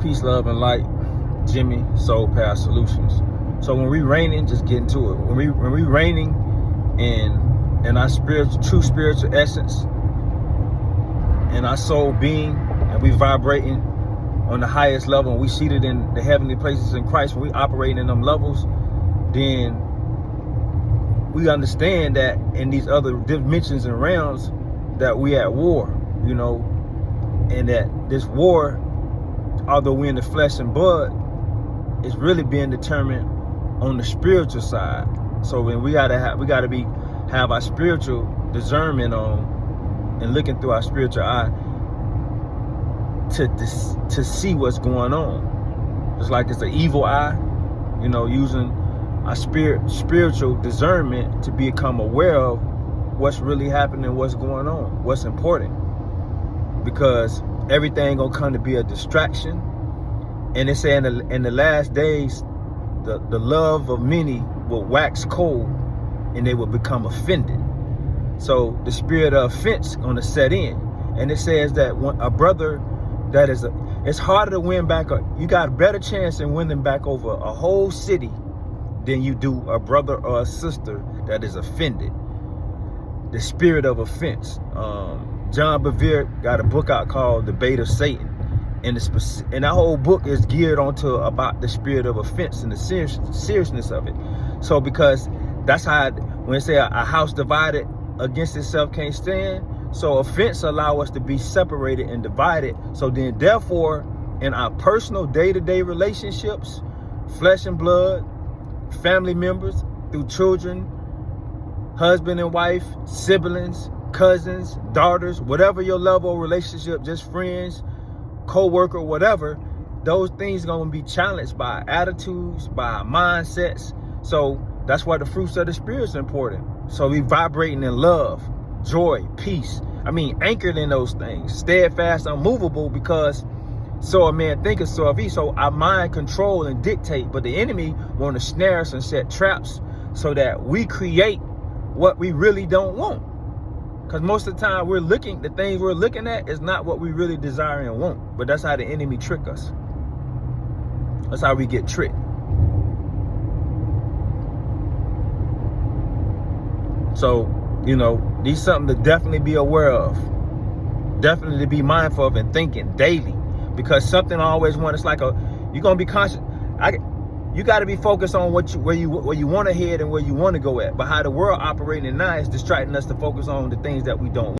Peace, love, and light. Jimmy, Soul Path Solutions. So when we reigning, just get into it. When we reigning in our true spiritual essence, in our soul being, and we vibrating on the highest level, and we seated in the heavenly places in Christ, when we operating in them levels, then we understand that in these other dimensions and realms that we at war, you know, and that this war, although we're in the flesh and blood, is really being determined on the spiritual side. So when we gotta have our spiritual discernment on and looking through our spiritual eye to see what's going on. It's like it's an evil eye, you know, using our spiritual discernment to become aware of what's really happening, what's going on, what's important. Because everything gonna come to be a distraction. And they say in the last days, the love of many will wax cold and they will become offended. So the spirit of offense gonna set in. And it says that when a brother that is it's harder to win back. You got a better chance in winning back over a whole city than you do a brother or a sister that is offended. The spirit of offense. John Bevere got a book out called The Bait of Satan. And that whole book is geared onto about the spirit of offense and the seriousness of it. So because that's how, when they say a house divided against itself can't stand, so offense allow us to be separated and divided. So then therefore, in our personal day-to-day relationships, flesh and blood, family members, through children, husband and wife, siblings, cousins, daughters, whatever your level of relationship, just friends, co-worker, whatever, those things are going to be challenged by our attitudes, by our mindsets. So that's why the fruits of the spirit is important. So we vibrating in love, joy, peace. I mean, anchored in those things, steadfast, unmovable, because so a man thinketh, so of he. So our mind control and dictate, but the enemy want to snare us and set traps so that we create what we really don't want. Because most of the time the things we're looking at is not what we really desire and want. But that's how the enemy trick us. That's how we get tricked. So, you know, these something to definitely be aware of. Definitely to be mindful of and thinking daily. Because something always it's like you're going to be conscious. You got to be focused on where you want to head and where you want to go at. But how the world operating now is distracting us to focus on the things that we don't want.